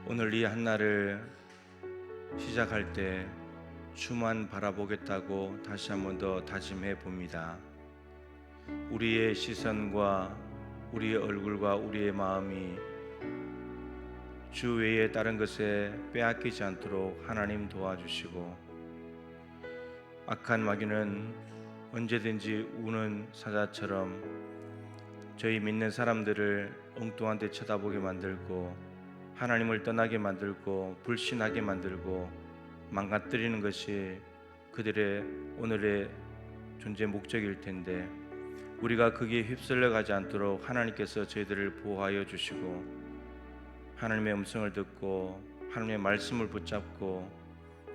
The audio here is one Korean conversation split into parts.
오늘 이 한날을 시작할 때 주만 바라보겠다고 다시 한번 더 다짐해 봅니다. 우리의 시선과 우리의 얼굴과 우리의 마음이 주 외에 다른 것에 빼앗기지 않도록 하나님 도와주시고, 악한 마귀는 언제든지 우는 사자처럼 저희 믿는 사람들을 엉뚱한 데 쳐다보게 만들고 하나님을 떠나게 만들고 불신하게 만들고 망가뜨리는 것이 그들의 오늘의 존재 목적일 텐데, 우리가 거기에 휩쓸려 가지 않도록 하나님께서 저희들을 보호하여 주시고 하나님의 음성을 듣고 하나님의 말씀을 붙잡고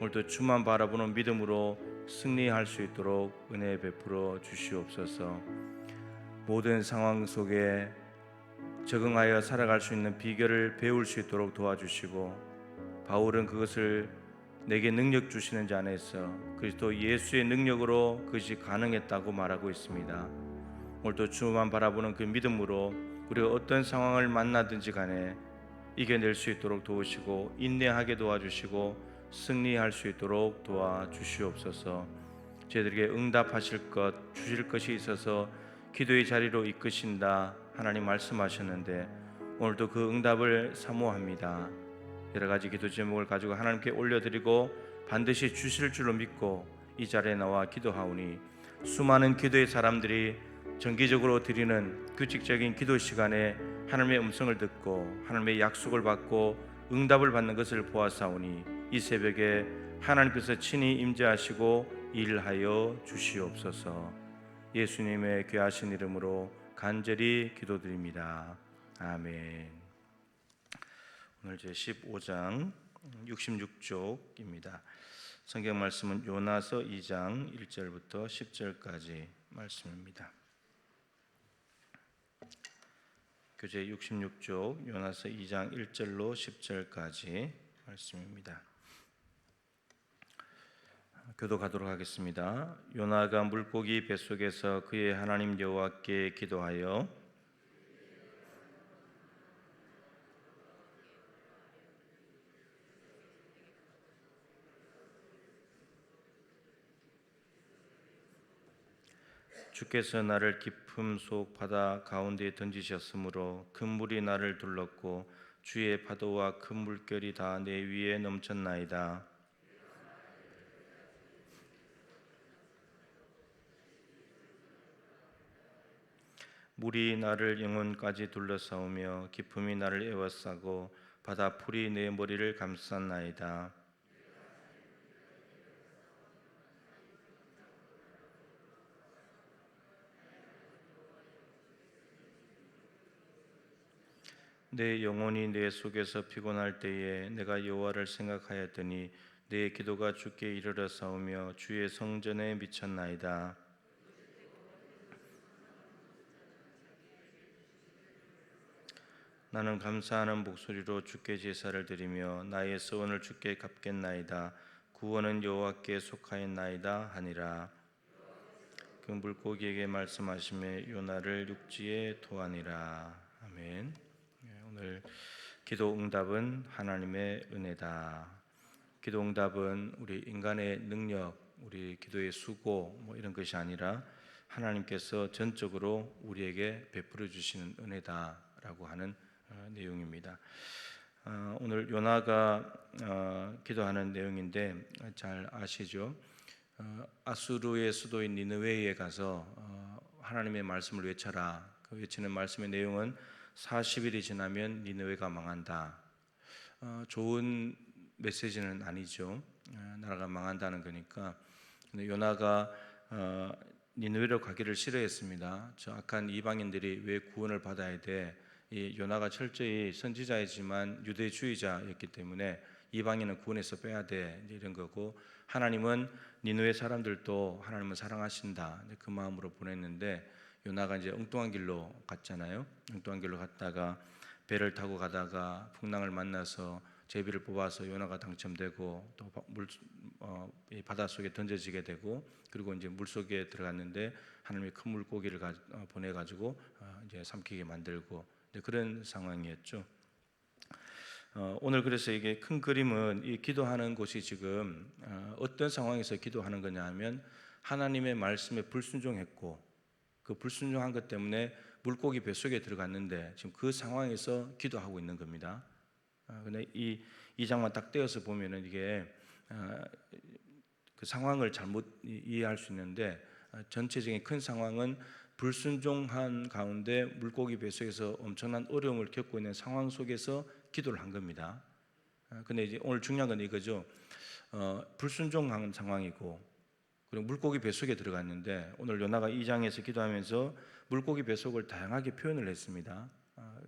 오늘도 주만 바라보는 믿음으로 승리할 수 있도록 은혜 베풀어 주시옵소서. 모든 상황 속에 적응하여 살아갈 수 있는 비결을 배울 수 있도록 도와주시고, 바울은 그것을 내게 능력 주시는 자 안에서 그리스도 예수의 능력으로 그것이 가능했다고 말하고 있습니다. 오늘도 주만 바라보는 그 믿음으로 우리가 어떤 상황을 만나든지 간에 이겨낼 수 있도록 도우시고 인내하게 도와주시고 승리할 수 있도록 도와주시옵소서. 저희들에게 응답하실 것 주실 것이 있어서 기도의 자리로 이끄신다 하나님 말씀하셨는데, 오늘도 그 응답을 사모합니다. 여러 가지 기도 제목을 가지고 하나님께 올려드리고 반드시 주실 줄로 믿고 이 자리에 나와 기도하오니, 수많은 기도의 사람들이 정기적으로 드리는 규칙적인 기도 시간에 하나님의 음성을 듣고 하나님의 약속을 받고 응답을 받는 것을 보아사오니, 이 새벽에 하나님께서 친히 임재하시고 일하여 주시옵소서. 예수님의 귀하신 이름으로 간절히 기도드립니다. 아멘. 오늘 제 15장 66쪽입니다. 성경 말씀은 요나서 2장 1절부터 10절까지 말씀입니다. 교재 66쪽 요나서 2장 1절로 10절까지 말씀입니다. 교독하도록 하겠습니다. 요나가 물고기 뱃속에서 그의 하나님 여호와께 기도하여 주께서 나를 깊음 속 바다 가운데에 던지셨으므로 큰 물이 나를 둘렀고 주의 파도와 큰 물결이 다 내 위에 넘쳤나이다. 물이 나를 영혼까지 둘러싸우며 깊음이 나를 에워싸고 바다 풀이 내 머리를 감쌌나이다. 내 영혼이 내 속에서 피곤할 때에 내가 여호와를 생각하였더니 내 기도가 주께 이르러 싸우며 주의 성전에 미쳤나이다. 나는 감사하는 목소리로 주께 제사를 드리며 나의 소원을 주께 갚겠나이다. 구원은 여호와께 속하였나이다 하니라. 그 물고기에게 말씀하시며 요나를 육지에 토하니라. 아멘. 오늘 기도 응답은 하나님의 은혜다. 기도 응답은 우리 인간의 능력, 우리 기도의 수고 이런 것이 아니라 하나님께서 전적으로 우리에게 베풀어 주시는 은혜다라고 하는 내용입니다. 오늘 요나가 기도하는 내용인데 잘 아시죠? 아수르의 수도인 니느웨에 가서 하나님의 말씀을 외쳐라. 그 외치는 말씀의 내용은 40일이 지나면 니느웨가 망한다. 좋은 메시지는 아니죠. 나라가 망한다는 거니까. 근데 요나가 니느웨로 가기를 싫어했습니다. 저 악한 이방인들이 왜 구원을 받아야 돼? 이 요나가 철저히 선지자이지만 유대주의자였기 때문에 이방인은 구원해서 빼야 돼, 이런 거고, 하나님은 니느웨 사람들도 하나님은 사랑하신다, 그 마음으로 보냈는데, 요나가 이제 엉뚱한 길로 갔잖아요. 엉뚱한 길로 갔다가 배를 타고 가다가 풍랑을 만나서 제비를 뽑아서 요나가 당첨되고 또 바닷속에 던져지게 되고, 그리고 이제 물속에 들어갔는데 하나님이 큰 물고기를 보내가지고 이제 삼키게 만들고 그런 상황이었죠. 오늘 그래서 이게 큰 그림은 이 기도하는 곳이 지금 어떤 상황에서 기도하는 거냐 하면 하나님의 말씀에 불순종했고 그 불순종한 것 때문에 물고기 뱃속에 들어갔는데 지금 그 상황에서 기도하고 있는 겁니다. 근데 이 장만 딱 떼어서 보면은 이게 그 상황을 잘못 이해할 수 있는데 전체적인 큰 상황은 불순종한 가운데 물고기 뱃속에서 엄청난 어려움을 겪고 있는 상황 속에서 기도를 한 겁니다. 근데 이제 오늘 중요한 건 이거죠. 불순종한 상황이고 그리고 물고기 뱃속에 들어갔는데 오늘 요나가 2장에서 기도하면서 물고기 뱃속을 다양하게 표현을 했습니다.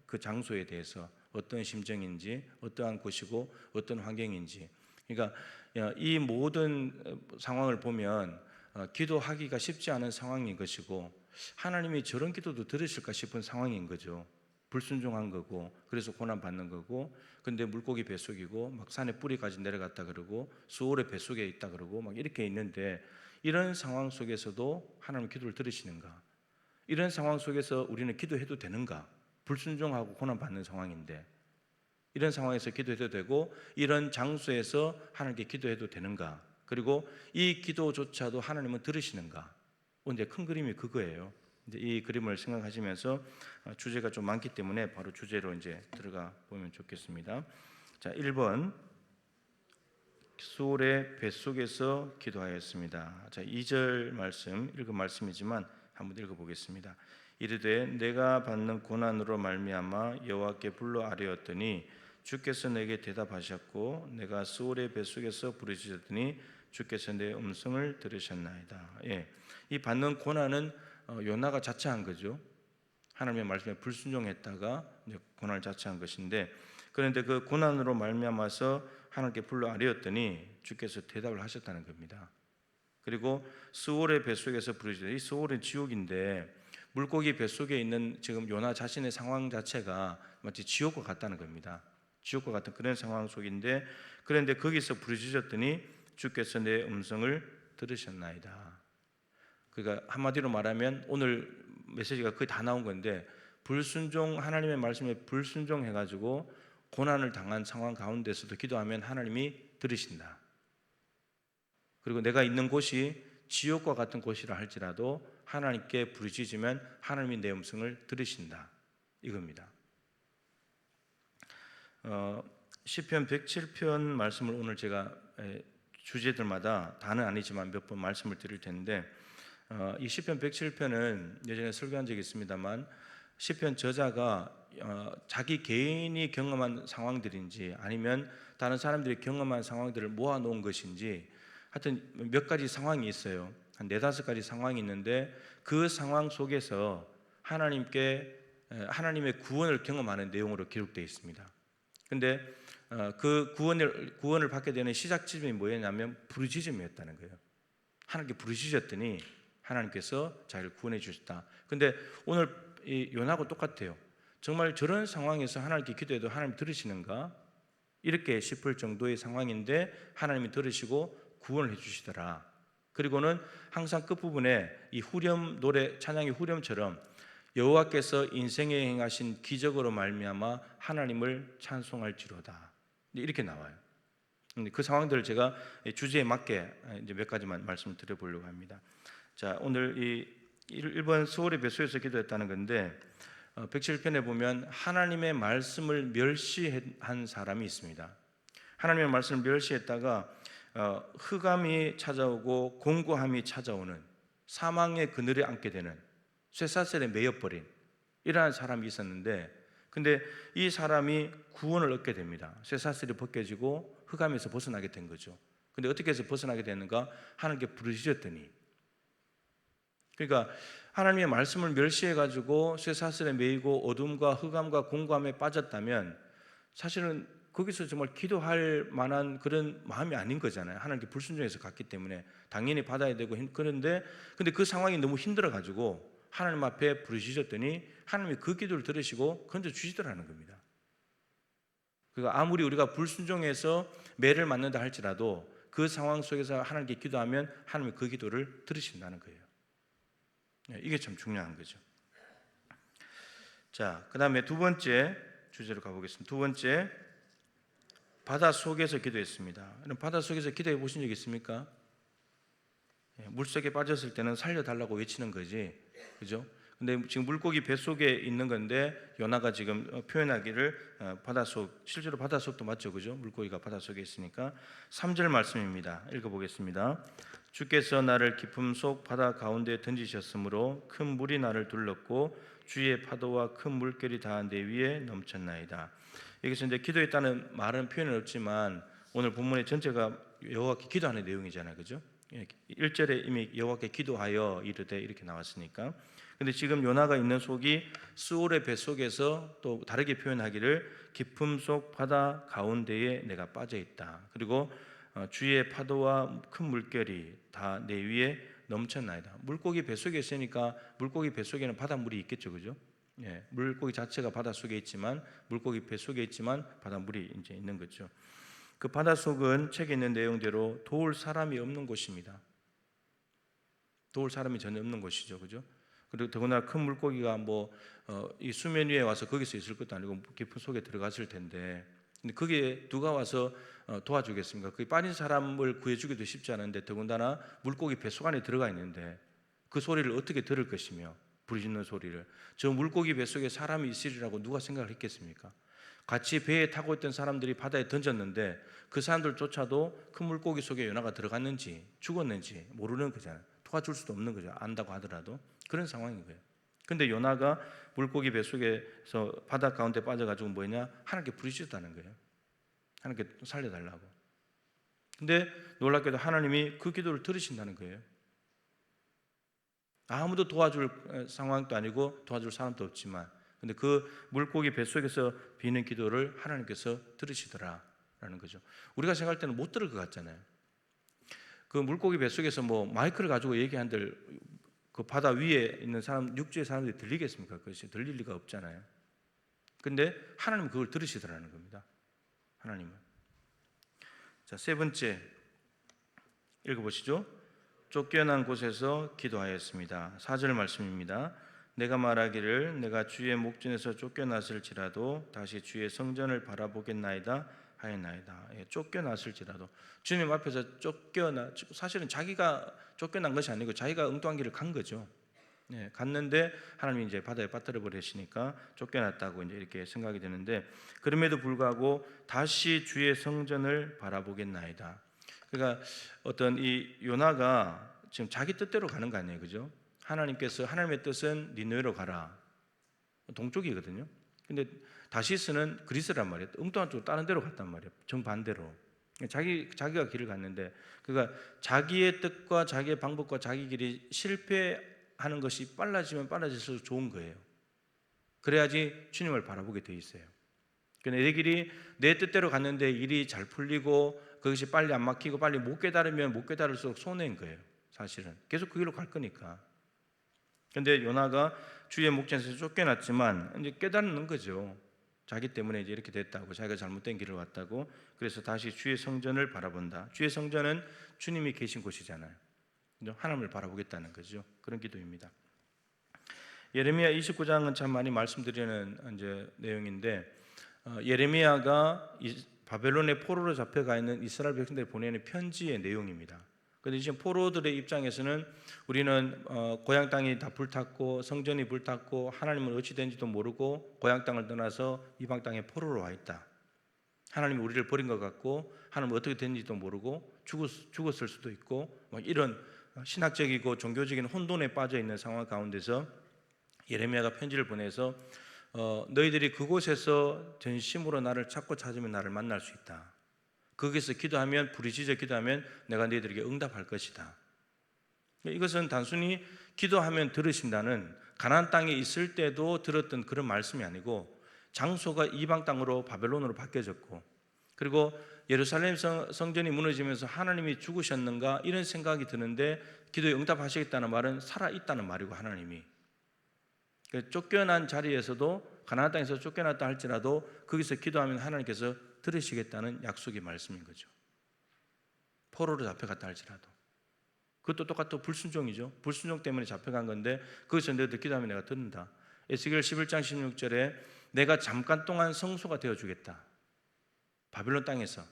그 장소에 대해서 어떤 심정인지 어떠한 곳이고 어떤 환경인지 그러니까 이 모든 상황을 보면 기도하기가 쉽지 않은 상황인 것이고 하나님이 저런 기도도 들으실까 싶은 상황인 거죠. 불순종한 거고 그래서 고난 받는 거고 근데 물고기 뱃속이고 막 산에 뿌리까지 내려갔다 그러고 수월의 뱃속에 있다 그러고 막 이렇게 있는데 이런 상황 속에서도 하나님 기도를 들으시는가? 이런 상황 속에서 우리는 기도해도 되는가? 불순종하고 고난 받는 상황인데 이런 상황에서 기도해도 되고 이런 장소에서 하나님께 기도해도 되는가? 그리고 이 기도조차도 하나님은 들으시는가? 이제 큰 그림이 그거예요. 이제 이 그림을 생각하시면서 주제가 좀 많기 때문에 바로 주제로 이제 들어가 보면 좋겠습니다. 자, 1번 수월의 뱃속에서 기도하였습니다. 자, 2절 말씀 읽은 말씀이지만 한번 읽어보겠습니다. 이르되 내가 받는 고난으로 말미암아 여호와께 불러 아뢰었더니 주께서 내게 대답하셨고 내가 수월의 뱃속에서 부르짖었더니 주께서 내 음성을 들으셨나이다. 이 받는 고난은 요나가 자처한 거죠. 하나님의 말씀에 불순종했다가 이제 고난을 자처한 것인데 그런데 그 고난으로 말미암아서 하나님께 불러 아뢰었더니 주께서 대답을 하셨다는 겁니다. 그리고 수월의 뱃속에서 부르짖었더니 이 수월은 지옥인데 물고기 뱃속에 있는 지금 요나 자신의 상황 자체가 마치 지옥과 같다는 겁니다. 지옥과 같은 그런 상황 속인데 그런데 거기서 부르짖었더니 주께서 내 음성을 들으셨나이다. 그러니까 한마디로 말하면 오늘 메시지가 거의 다 나온 건데 하나님의 말씀에 불순종해가지고 고난을 당한 상황 가운데서도 기도하면 하나님이 들으신다. 그리고 내가 있는 곳이 지옥과 같은 곳이라 할지라도 하나님께 부르짖으면 하나님이 내 음성을 들으신다. 이겁니다. 시편 107편 말씀을 오늘 제가 주제들마다 다는 아니지만 몇 번 말씀을 드릴 텐데 이 시편 107편은 예전에 설교한 적이 있습니다만 시편 저자가 자기 개인이 경험한 상황들인지 아니면 다른 사람들이 경험한 상황들을 모아놓은 것인지 하여튼 몇 가지 상황이 있어요. 한 4-5가지 상황이 있는데 그 상황 속에서 하나님의 구원을 경험하는 내용으로 기록되어 있습니다. 근데 그 구원을 받게 되는 시작점이 뭐였냐면 부르짖음이었다는 거예요. 하나님께 부르짖었더니 하나님께서 자기를 구원해 주셨다. 근데 오늘 이 요나하고 똑같아요. 정말 저런 상황에서 하나님께 기도해도 하나님 들으시는가? 이렇게 싶을 정도의 상황인데 하나님이 들으시고 구원을 해주시더라. 그리고는 항상 끝부분에 이 후렴 노래 찬양의 후렴처럼 여호와께서 인생에 행하신 기적으로 말미암아 하나님을 찬송할지로다. 이렇게 나와요. 그 상황들을 제가 주제에 맞게 이제 몇 가지만 말씀을 드려보려고 합니다. 자, 오늘 이 1번 수월의 뱃속에서 기도했다는 건데 107편에 보면 하나님의 말씀을 멸시한 사람이 있습니다. 하나님의 말씀을 멸시했다가 흑암이 찾아오고 공고함이 찾아오는 사망의 그늘에 앉게 되는 쇠사슬에 매여버린 이러한 사람이 있었는데 근데 이 사람이 구원을 얻게 됩니다. 쇠사슬이 벗겨지고 흑암에서 벗어나게 된 거죠. 근데 어떻게 해서 벗어나게 되는가? 하나님께 부르짖었더니 그러니까 하나님의 말씀을 멸시해가지고 쇠사슬에 매이고 어둠과 흑암과 공고함에 빠졌다면 사실은 거기서 정말 기도할 만한 그런 마음이 아닌 거잖아요. 하나님께 불순종해서 갔기 때문에 당연히 받아야 되고 그런데 근데 그 상황이 너무 힘들어가지고 하나님 앞에 부르짖었더니 하나님이 그 기도를 들으시고 건져주시더라는 겁니다. 그러니까 아무리 우리가 불순종해서 매를 맞는다 할지라도 그 상황 속에서 하나님께 기도하면 하나님이 그 기도를 들으신다는 거예요. 이게 참 중요한 거죠. 자, 그 다음에 두 번째 주제로 가보겠습니다. 두 번째, 바다 속에서 기도했습니다. 바다 속에서 기도해 보신 적 있습니까? 물속에 빠졌을 때는 살려달라고 외치는 거지, 그죠? 근데 지금 물고기 뱃속에 있는 건데 요나가 지금 표현하기를 바닷속, 실제로 바닷속도 맞죠, 그죠? 물고기가 바닷속에 있으니까. 3절 말씀입니다. 읽어보겠습니다. 주께서 나를 깊음 속 바다 가운데 던지셨으므로 큰 물이 나를 둘렀고 주의 파도와 큰 물결이 다 내 위에 넘쳤나이다. 여기서 이제 기도했다는 말은 표현은 없지만 오늘 본문의 전체가 여호와께 기도하는 내용이잖아요, 그죠? 1절에 이미 여호와께 기도하여 이르되 이렇게 나왔으니까. 근데 지금 요나가 있는 속이 스올의 뱃속에서 또 다르게 표현하기를 깊음 속 바다 가운데에 내가 빠져 있다. 그리고 주의 파도와 큰 물결이 다 내 위에 넘쳤나이다. 물고기 뱃속에 있으니까 물고기 뱃속에는 바닷물이 있겠죠, 그죠? 예, 물고기 자체가 바닷속에 있지만 물고기 뱃속에 있지만 바닷물이 이제 있는 거죠. 그 바닷속은 책에 있는 내용대로 도울 사람이 없는 곳입니다. 도울 사람이 전혀 없는 곳이죠, 그죠? 그리고 더구나 큰 물고기가 이 수면 위에 와서 거기서 있을 것도 아니고 깊은 속에 들어갔을 텐데, 근데 거기에 누가 와서 도와주겠습니까? 그 빠진 사람을 구해주기도 쉽지 않은데 더군다나 물고기 뱃속 안에 들어가 있는데 그 소리를 어떻게 들을 것이며, 부르짖는 소리를, 저 물고기 뱃속에 사람이 있으리라고 누가 생각을 했겠습니까? 같이 배에 타고 있던 사람들이 바다에 던졌는데 그 사람들조차도 큰 물고기 속에 요나가 들어갔는지 죽었는지 모르는 거잖아요. 도와줄 수도 없는 거죠. 안다고 하더라도. 그런 상황인 거예요. 근데 요나가 물고기 뱃속에서 바다 가운데 빠져가지고 뭐냐? 하나님께 부르짖었다는 거예요. 하나님께 살려달라고. 근데 놀랍게도 하나님이 그 기도를 들으신다는 거예요. 아무도 도와줄 상황도 아니고 도와줄 사람도 없지만, 근데 그 물고기 뱃속에서 비는 기도를 하나님께서 들으시더라라는 거죠. 우리가 생각할 때는 못 들을 것 같잖아요. 그 물고기 뱃속에서 마이크를 가지고 얘기한들 그 바다 위에 있는 사람, 육지의 사람들이 들리겠습니까? 그것이 들릴 리가 없잖아요. 근데 하나님은 그걸 들으시더라는 겁니다. 하나님은. 자, 세 번째 읽어보시죠. 쫓겨난 곳에서 기도하였습니다. 4절 말씀입니다. 내가 말하기를 내가 주의 목전에서 쫓겨났을지라도 다시 주의 성전을 바라보겠나이다 하였나이다. 쫓겨났을지라도 주님 앞에서 사실은 자기가 쫓겨난 것이 아니고 자기가 엉뚱한 길을 간 거죠. 갔는데 하나님이 이제 바다에 빠뜨려 버리시니까 쫓겨났다고 이제 이렇게 생각이 되는데, 그럼에도 불구하고 다시 주의 성전을 바라보겠나이다. 그러니까 어떤 이 요나가 지금 자기 뜻대로 가는 거 아니에요, 그죠? 하나님의 뜻은 니느웨로 가라, 동쪽이거든요. 근데 다시스는 그리스란 말이에요. 엉뚱한 쪽으로 다른 데로 갔단 말이에요. 정반대로. 자기가 길을 갔는데, 그러니까 자기의 뜻과 자기의 방법과 자기 길이 실패하는 것이 빨라지면 빨라질수록 좋은 거예요. 그래야지 주님을 바라보게 돼 있어요. 그러니까 내 길이 내 뜻대로 갔는데 일이 잘 풀리고 그것이 빨리 안 막히고 빨리 못 깨달으면 못 깨달을수록 손해인 거예요. 사실은 계속 그 길로 갈 거니까. 그런데 요나가 주의 목전에서 쫓겨났지만 이제 깨닫는 거죠. 자기 때문에 이제 이렇게 됐다고, 자기가 잘못된 길을 왔다고. 그래서 다시 주의 성전을 바라본다. 주의 성전은 주님이 계신 곳이잖아요. 하나님을 바라보겠다는 거죠. 그런 기도입니다. 예레미야 29장은 참 많이 말씀드리는 이제 내용인데, 예레미야가 바벨론의 포로로 잡혀가 있는 이스라엘 백성들이 보내는 편지의 내용입니다. 그런데 지금 포로들의 입장에서는 우리는 고향 땅이 다 불탔고 성전이 불탔고 하나님은 어찌 된지도 모르고 고향 땅을 떠나서 이방 땅에 포로로 와 있다. 하나님이 우리를 버린 것 같고 하나님은 어떻게 된지도 모르고 죽었을 수도 있고 이런 신학적이고 종교적인 혼돈에 빠져 있는 상황 가운데서 예레미야가 편지를 보내서 너희들이 그곳에서 전심으로 나를 찾고 찾으면 나를 만날 수 있다. 거기서 기도하면, 부르짖어 기도하면 내가 너희들에게 응답할 것이다. 이것은 단순히 기도하면 들으신다는, 가나안 땅에 있을 때도 들었던 그런 말씀이 아니고, 장소가 이방 땅으로 바벨론으로 바뀌어졌고, 그리고 예루살렘 성전이 무너지면서 하나님이 죽으셨는가 이런 생각이 드는데 기도에 응답하시겠다는 말은 살아있다는 말이고, 하나님이 쫓겨난 자리에서도, 가나안 땅에서 쫓겨났다 할지라도 거기서 기도하면 하나님께서 들으시겠다는 약속의 말씀인 거죠. 포로로 잡혀갔다 할지라도. 그것도 똑같고 불순종이죠. 불순종 때문에 잡혀간 건데 거기서 너희들 기도하면 내가 듣는다. 에스겔 11장 16절에 내가 잠깐 동안 성소가 되어주겠다. 바벨론 땅에서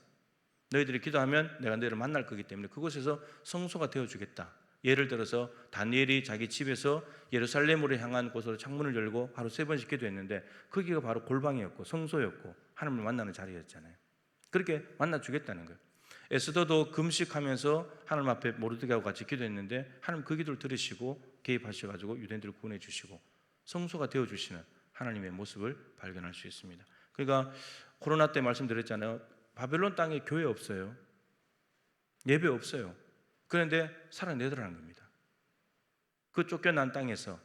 너희들이 기도하면 내가 너희를 만날 거기 때문에 그곳에서 성소가 되어주겠다. 예를 들어서 다니엘이 자기 집에서 예루살렘으로 향한 곳으로 창문을 열고 하루 3번씩 기도했는데 거기가 바로 골방이었고 성소였고 하나님을 만나는 자리였잖아요. 그렇게 만나주겠다는 거예요. 에스더도 금식하면서 하나님 앞에 모르드게하고 같이 기도했는데 하나님 그 기도를 들으시고 개입하셔가지고 유대인들을 구원해 주시고 성소가 되어주시는 하나님의 모습을 발견할 수 있습니다. 그러니까 코로나 때 말씀드렸잖아요. 바벨론 땅에 교회 없어요. 예배 없어요. 그런데 살아내더라는 겁니다. 그 쫓겨난 땅에서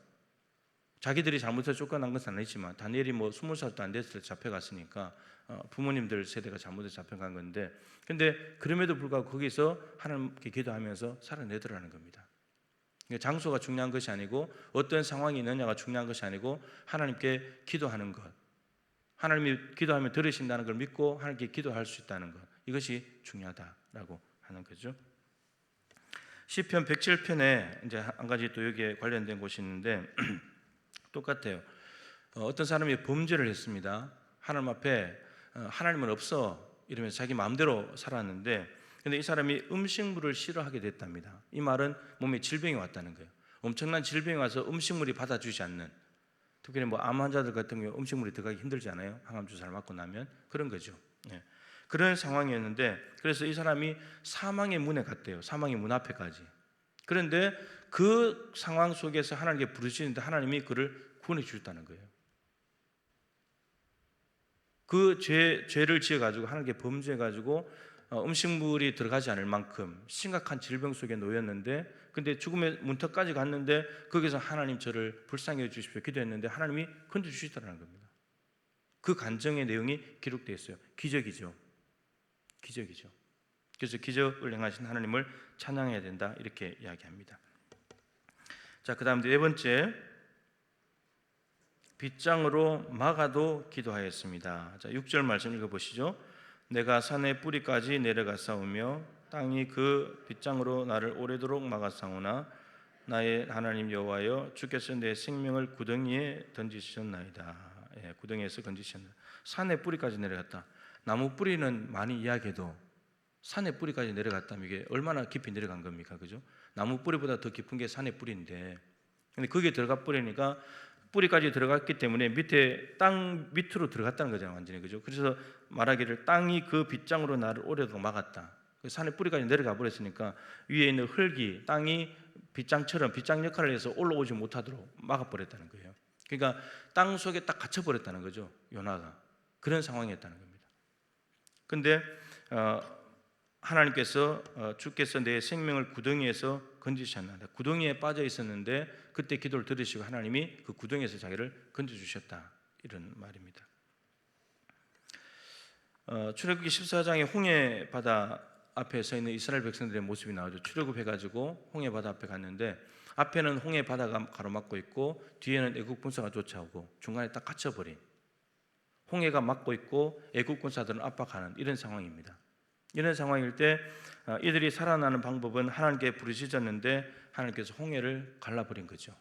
자기들이 잘못해서 쫓겨난 것은 아니지만 다니엘이 20살도 안 됐을 때 잡혀갔으니까 부모님들 세대가 잘못해서 잡혀간 건데 근데 그럼에도 불구하고 거기서 하나님께 기도하면서 살아내더라는 겁니다. 장소가 중요한 것이 아니고 어떤 상황이 있느냐가 중요한 것이 아니고 하나님께 기도하는 것, 하나님이 기도하면 들으신다는 걸 믿고 하나님께 기도할 수 있다는 것, 이것이 중요하다라고 하는 거죠. 시편 107편에 이제 한 가지 또 여기에 관련된 곳이 있는데 똑같아요. 어떤 사람이 범죄를 했습니다. 하나님 앞에 하나님은 없어 이러면서 자기 마음대로 살았는데 근데 이 사람이 음식물을 싫어하게 됐답니다. 이 말은 몸에 질병이 왔다는 거예요. 엄청난 질병이 와서 음식물이 받아주지 않는, 특별히 암 환자들 같은 경우 음식물이 들어가기 힘들잖아요. 항암 주사를 맞고 나면 그런 거죠. 예. 그런 상황이었는데 그래서 이 사람이 사망의 문에 갔대요. 사망의 문 앞에까지. 그런데 그 상황 속에서 하나님께 부르시는데 하나님이 그를 구원해 주셨다는 거예요. 그 죄를 지어가지고 하나님께 범죄해가지고 음식물이 들어가지 않을 만큼 심각한 질병 속에 놓였는데 근데 죽음의 문턱까지 갔는데 거기서 하나님 저를 불쌍히 해주십시오 기도했는데 하나님이 건져주시더라는 겁니다. 그 간증의 내용이 기록되어 있어요. 기적이죠. 기적이죠. 그래서 기적을 행하신 하나님을 찬양해야 된다 이렇게 이야기합니다. 자, 그 다음 4번째, 빗장으로 막아도 기도하였습니다. 자, 6절 말씀 읽어보시죠. 내가 산의 뿌리까지 내려가사오며 땅이 그 빗장으로 나를 오래도록 막아사오나 나의 하나님 여호와여 주께서 내 생명을 구덩이에 던지셨나이다. 예, 구덩이에서 던지셨나이다. 산의 뿌리까지 내려갔다. 나무 뿌리는 많이 이야기해도 산의 뿌리까지 내려갔다면 이게 얼마나 깊이 내려간 겁니까? 그죠? 나무 뿌리보다 더 깊은 게 산의 뿌리인데 근데 거기에 들어가 뿌리니까 뿌리까지 들어갔기 때문에 밑에 땅 밑으로 들어갔다는 거잖아요, 완전히. 그죠? 그래서 말하기를 땅이 그 빗장으로 나를 오래도록 막았다. 산의 뿌리까지 내려가 버렸으니까 위에 있는 흙이 땅이 빗장처럼 빗장 역할을 해서 올라오지 못하도록 막아버렸다는 거예요. 그러니까 땅 속에 딱 갇혀버렸다는 거죠, 요나가. 그런 상황이었다는 겁니다. 근데 하나님께서 주께서 내 생명을 구덩이에서 건지셨나이다. 구덩이에 빠져 있었는데 그때 기도를 들으시고 하나님이 그 구덩이에서 자기를 건져주셨다 이런 말입니다. 출애굽기 14장에 홍해 바다 앞에 서 있는 이스라엘 백성들의 모습이 나오죠. 출애굽해가지고 홍해 바다 앞에 갔는데 앞에는 홍해 바다가 가로막고 있고 뒤에는 애국 군사가 쫓아오고 중간에 딱 갇혀버린, 홍해가 막고 있고 애국 군사들은 압박하는 이런 상황입니다. 이런 상황일 때 이들이 살아나는 방법은 하나님께 부르짖었는데 하나님께서 홍해를 갈라버린 거죠.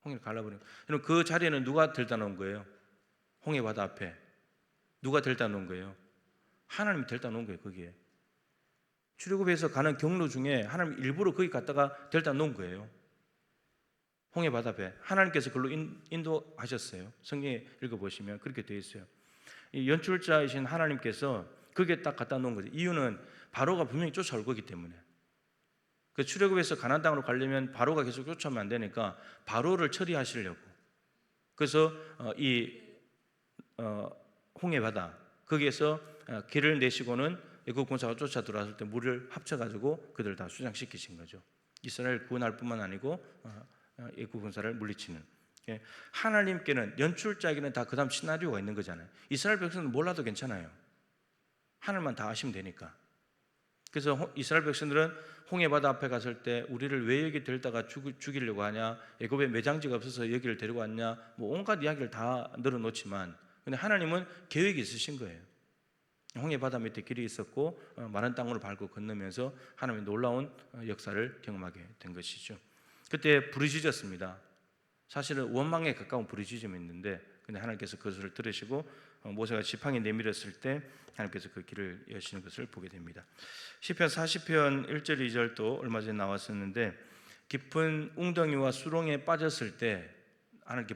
홍해를 갈라버린. 그럼 그 자리에는 누가 들다 놓은 거예요? 홍해 바다 앞에 누가 들다 놓은 거예요? 하나님이 들다 놓은 거예요. 거기에 출애굽해서 가는 경로 중에 하나님 일부러 거기 갔다가 들다 놓은 거예요. 홍해 바다 앞에 하나님께서 그걸로 인도하셨어요. 성경에 읽어보시면 그렇게 되어 있어요. 이 연출자이신 하나님께서 그게 딱 갖다 놓은 거죠. 이유는 바로가 분명히 쫓아올 거기 때문에. 그 출애굽해서 가나안 땅으로 가려면 바로가 계속 쫓아오면 안 되니까 바로를 처리하시려고. 그래서 이 홍해 바다 거기에서 길을 내시고는 애국 군사가 쫓아 들어왔을 때 물을 합쳐가지고 그들을 다 수장시키신 거죠. 이스라엘 구원할 뿐만 아니고 애국 군사를 물리치는. 하나님께는 연출자에게는 다 그다음 시나리오가 있는 거잖아요. 이스라엘 백성은 몰라도 괜찮아요. 하늘만 다 아시면 되니까. 그래서 이스라엘 백성들은 홍해 바다 앞에 갔을 때 우리를 왜 여기 데려다가 죽이려고 하냐, 애굽에 매장지가 없어서 여기를 데리고 왔냐, 온갖 이야기를 다 늘어놓지만 근데 하나님은 계획이 있으신 거예요. 홍해 바다 밑에 길이 있었고 마른 땅으로 밟고 건너면서 하나님의 놀라운 역사를 경험하게 된 것이죠. 그때 부르짖었습니다. 사실은 원망에 가까운 부르짖음이 있는데 근데 하나님께서 그것을 들으시고 모세가 지팡이 내밀었을 때 하나님께서 그 길을 여시는 것을 보게 됩니다. 시편 40편 1절 2절도 얼마 전에 나왔었는데 깊은 웅덩이와 수렁에 빠졌을 때 하나님께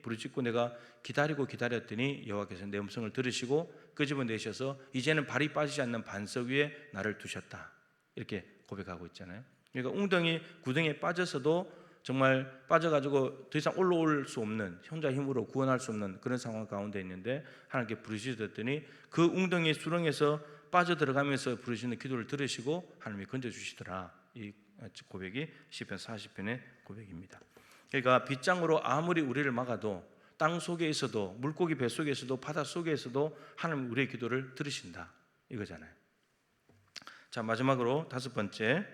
부르짖고 내가 기다렸더니 여호와께서 내 음성을 들으시고 끄집어내셔서 이제는 발이 빠지지 않는 반석 위에 나를 두셨다. 이렇게 고백하고 있잖아요. 그러니까 웅덩이 구덩이에 빠져서도 정말 빠져가지고 더 이상 올라올 수 없는, 혼자 힘으로 구원할 수 없는 그런 상황 가운데 있는데 하나님께 부르짖었더니 그 웅덩이 수렁에서 빠져들어가면서 부르시는 기도를 들으시고 하나님이 건져주시더라. 이 고백이 시편 40편의 고백입니다. 그러니까 빗장으로 아무리 우리를 막아도 땅 속에 있어도 물고기 뱃속에 있어도 바다 속에 있어도 하나님 우리의 기도를 들으신다 이거잖아요. 자, 마지막으로 5번째,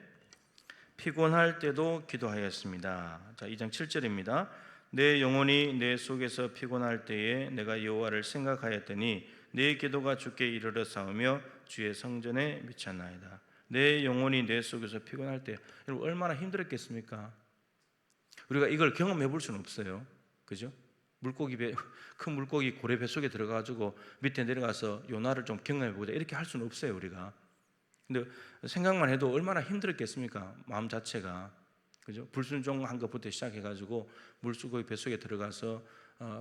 피곤할 때도 기도하였습니다. 자, 2장 7절입니다. 내 영혼이 내 속에서 피곤할 때에 내가 여호와를 생각하였더니 내 기도가 주께 이르러 싸우며 주의 성전에 미쳤나이다. 내 영혼이 내 속에서 피곤할 때, 여러분 얼마나 힘들었겠습니까? 우리가 이걸 경험해 볼 수는 없어요. 그죠? 큰 물고기 고래 뱃속에 들어가가지고 밑에 내려가서 요나를 좀 경험해 보자 이렇게 할 수는 없어요 우리가. 근데 생각만 해도 얼마나 힘들었겠습니까? 마음 자체가. 그죠? 불순종한 것부터 시작해가지고 물고기 뱃속에 들어가서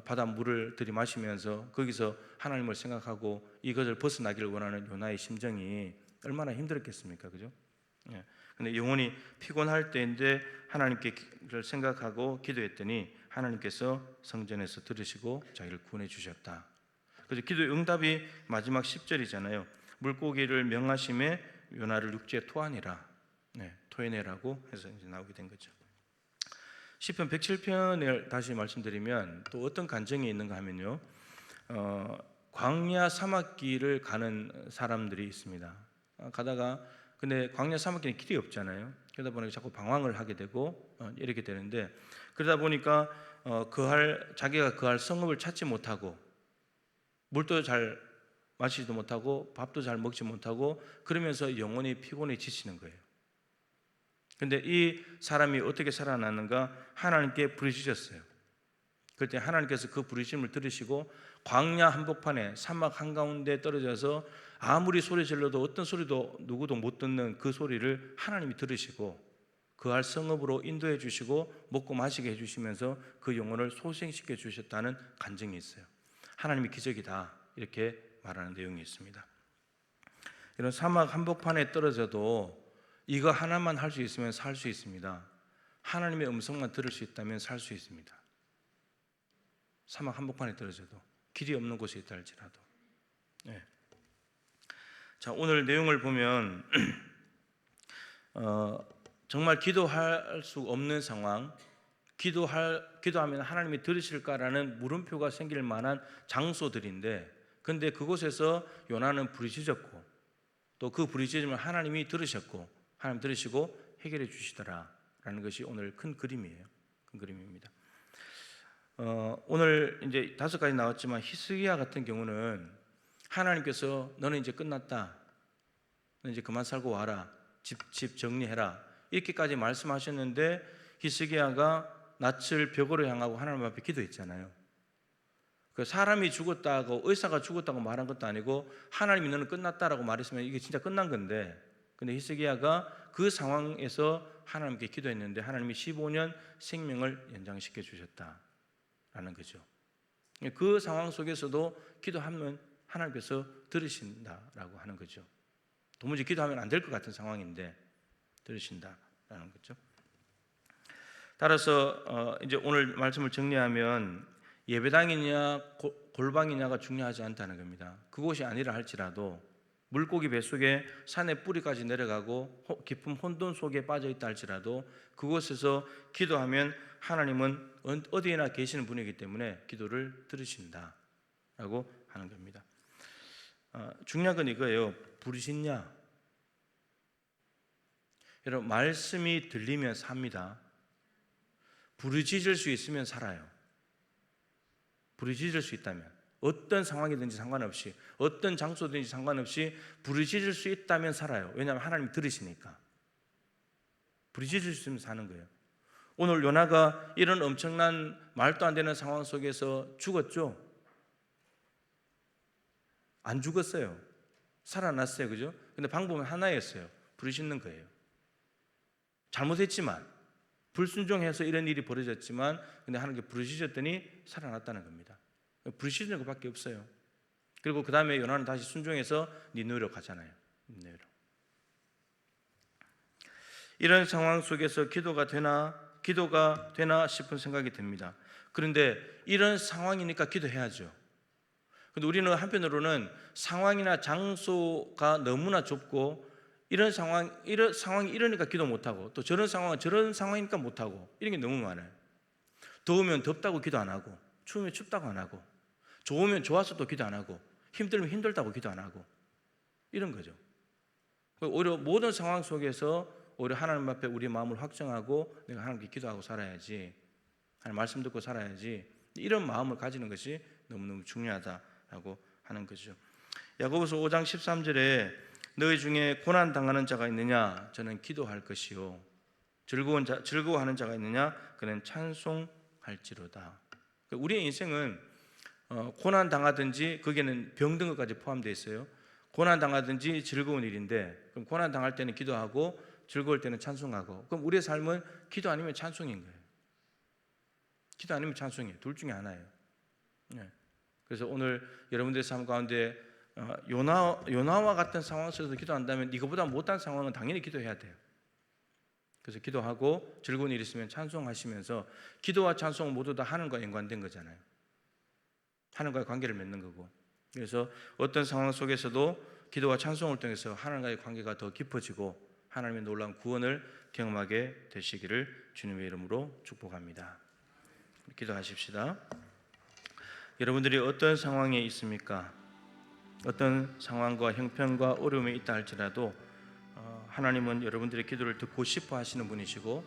바다 물을 들이마시면서 거기서 하나님을 생각하고 이것을 벗어나기를 원하는 요나의 심정이 얼마나 힘들었겠습니까? 그죠? 예. 근데 영혼이 피곤할 때인데 하나님께를 생각하고 기도했더니 하나님께서 성전에서 들으시고 자기를 구원해 주셨다. 그래서 기도의 응답이 마지막 10절이잖아요. 물고기를 명하심에 요나를 육지에 토하니라. 네, 토해내라고 해서 이제 나오게 된 거죠. 시편 107편을 다시 말씀드리면 또 어떤 간증이 있는가 하면요. 광야 사막길을 가는 사람들이 있습니다. 가다가 근데 광야 사막길에 길이 없잖아요. 그러다 보니까 자꾸 방황을 하게 되고 이렇게 되는데 그러다 보니까 자기가 거할 성읍을 찾지 못하고 물도 잘 마시지도 못하고 밥도 잘 먹지 못하고 그러면서 영혼이 피곤해 지치는 거예요. 근데 이 사람이 어떻게 살아났는가? 하나님께 부르짖었어요. 그때 하나님께서 그 부르짖음을 들으시고 광야 한복판에 사막 한가운데 떨어져서 아무리 소리 질러도 어떤 소리도 누구도 못 듣는 그 소리를 하나님이 들으시고 그할 성읍으로 인도해 주시고 먹고 마시게 해주시면서 그 영혼을 소생시켜 주셨다는 간증이 있어요. 하나님이 기적이다 이렇게 말하는 내용이 있습니다. 이런 사막 한복판에 떨어져도 이거 하나만 할 수 있으면 살 수 있습니다. 하나님의 음성만 들을 수 있다면 살 수 있습니다. 사막 한복판에 떨어져도 길이 없는 곳에 있다 할지라도. 네. 자, 오늘 내용을 보면 정말 기도할 수 없는 상황, 기도하면 하나님이 들으실까라는 물음표가 생길 만한 장소들인데, 근데 그곳에서 요나는 부르짖었고 또 그 부르짖음을 하나님이 들으셨고 하나님 들으시고 해결해 주시더라라는 것이 오늘 큰 그림이에요. 큰 그림입니다. 오늘 이제 5가지 나왔지만 히스기야 같은 경우는 하나님께서 너는 이제 끝났다, 너는 이제 그만 살고 와라, 집 정리해라 이렇게까지 말씀하셨는데 히스기야가 낯을 벽으로 향하고 하나님 앞에 기도했잖아요. 그 사람이 죽었다고 의사가 죽었다고 말한 것도 아니고 하나님이 너는 끝났다라고 말했으면 이게 진짜 끝난 건데, 근데 히스기야가 그 상황에서 하나님께 기도했는데 하나님이 15년 생명을 연장시켜 주셨다라는 거죠. 그 상황 속에서도 기도하면 하나님께서 들으신다라고 하는 거죠. 도무지 기도하면 안 될 것 같은 상황인데 들으신다라는 거죠. 따라서 이제 오늘 말씀을 정리하면 예배당이냐 골방이냐가 중요하지 않다는 겁니다. 그곳이 아니라 할지라도 물고기 뱃속에 산의 뿌리까지 내려가고 깊은 혼돈 속에 빠져 있다 할지라도 그곳에서 기도하면 하나님은 어디에나 계시는 분이기 때문에 기도를 들으신다라고 하는 겁니다. 중요한 건 이거예요. 부르짖냐? 여러분, 말씀이 들리면 삽니다. 부르짖을 수 있으면 살아요. 부르짖을 수 있다면, 어떤 상황이든지 상관없이, 어떤 장소든지 상관없이 부르짖을 수 있다면 살아요. 왜냐하면 하나님이 들으시니까. 부르짖을 수 있으면 사는 거예요. 오늘 요나가 이런 엄청난 말도 안 되는 상황 속에서 죽었죠. 안 죽었어요. 살아났어요. 그죠? 근데 방법은 하나였어요. 부르짖는 거예요. 잘못했지만, 불순종해서 이런 일이 벌어졌지만, 근데 하나님께 부르짖었더니 살아났다는 겁니다. 부르짖는 것밖에 없어요. 그리고 그 다음에 요나는 다시 순종해서 니느웨로 가잖아요. 니느웨로. 이런 상황 속에서 기도가 되나 싶은 생각이 듭니다. 그런데 이런 상황이니까 기도해야죠. 근데 우리는 한편으로는 상황이나 장소가 너무나 좁고 이런 상황이 이러니까 기도 못하고 또 저런 상황은 저런 상황이니까 못하고 이런 게 너무 많아요. 더우면 덥다고 기도 안 하고 추우면 춥다고 안 하고 좋으면 좋아서 또 기도 안 하고 힘들면 힘들다고 기도 안 하고 이런 거죠. 오히려 모든 상황 속에서 오히려 하나님 앞에 우리 마음을 확정하고 내가 하나님께 기도하고 살아야지, 하나님 말씀 듣고 살아야지, 이런 마음을 가지는 것이 너무너무 중요하다라고 하는 거죠. 야고보서 5장 13절에 너희 중에 고난 당하는 자가 있느냐? 저는 기도할 것이요. 즐거워하는 자가 있느냐? 그는 찬송할지로다. 우리의 인생은 고난 당하든지 거기에는 병든 것까지 포함되어 있어요. 고난 당하든지 즐거운 일인데, 그럼 고난 당할 때는 기도하고 즐거울 때는 찬송하고, 그럼 우리의 삶은 기도 아니면 찬송인 거예요. 기도 아니면 찬송이에요. 둘 중에 하나예요. 네. 그래서 오늘 여러분들의 삶 가운데 요나와 같은 상황 속에서 기도한다면 이거보다 못한 상황은 당연히 기도해야 돼요. 그래서 기도하고 즐거운 일 있으면 찬송하시면서, 기도와 찬송은 모두 다 하나님과 연관된 거잖아요. 하나님과의 관계를 맺는 거고, 그래서 어떤 상황 속에서도 기도와 찬송을 통해서 하나님과의 관계가 더 깊어지고 하나님의 놀라운 구원을 경험하게 되시기를 주님의 이름으로 축복합니다. 기도하십시다. 여러분들이 어떤 상황에 있습니까? 어떤 상황과 형편과 어려움에 있다 할지라도 하나님은 여러분들의 기도를 듣고 싶어 하시는 분이시고,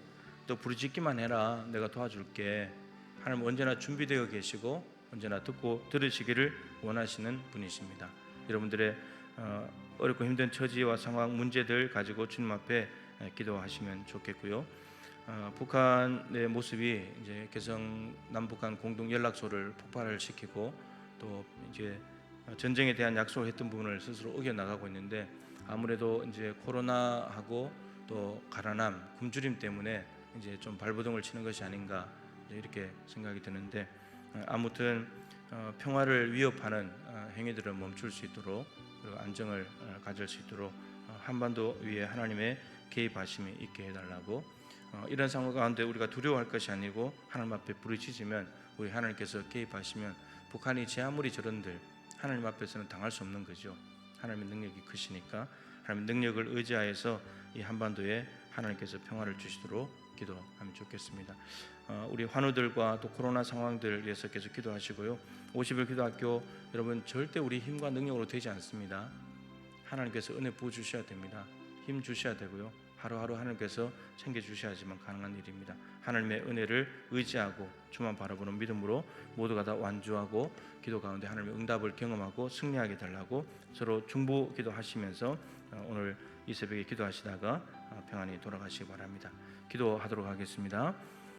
또 부르짖기만 해라 내가 도와줄게, 하나님은 언제나 준비되어 계시고 언제나 듣고 들으시기를 원하시는 분이십니다. 여러분들의 어렵고 힘든 처지와 상황, 문제들 가지고 주님 앞에 기도하시면 좋겠고요. 북한의 모습이 이제 개성 남북한 공동 연락소를 폭발을 시키고 또 이제 전쟁에 대한 약속을 했던 부분을 스스로 어겨 나가고 있는데, 아무래도 이제 코로나하고 또 가라남, 굶주림 때문에 이제 좀 발버둥을 치는 것이 아닌가 이렇게 생각이 드는데, 아무튼 평화를 위협하는 행위들을 멈출 수 있도록, 그리고 안정을 가질 수 있도록 한반도 위에 하나님의 개입하심이 있게 해달라고, 이런 상황 가운데 우리가 두려워할 것이 아니고 하나님 앞에 부르짖으면 우리 하나님께서 개입하시면 북한이 제 아무리 저런들 하나님 앞에서는 당할 수 없는 거죠. 하나님의 능력이 크시니까 하나님의 능력을 의지하여서 이 한반도에 하나님께서 평화를 주시도록 기도하면 좋겠습니다. 우리 환우들과 또 코로나 상황들 위해서 계속 기도하시고요. 50일 기도학교 여러분, 절대 우리 힘과 능력으로 되지 않습니다. 하나님께서 은혜 부어주셔야 됩니다. 힘 주셔야 되고요. 하루하루 하나님께서 챙겨주셔야지만 가능한 일입니다. 하나님의 은혜를 의지하고 주만 바라보는 믿음으로 모두가 다 완주하고 기도 가운데 하나님의 응답을 경험하고 승리하게 달라고 서로 중보 기도하시면서 오늘 이 새벽에 기도하시다가 평안히 돌아가시기 바랍니다. 기도하도록 하겠습니다.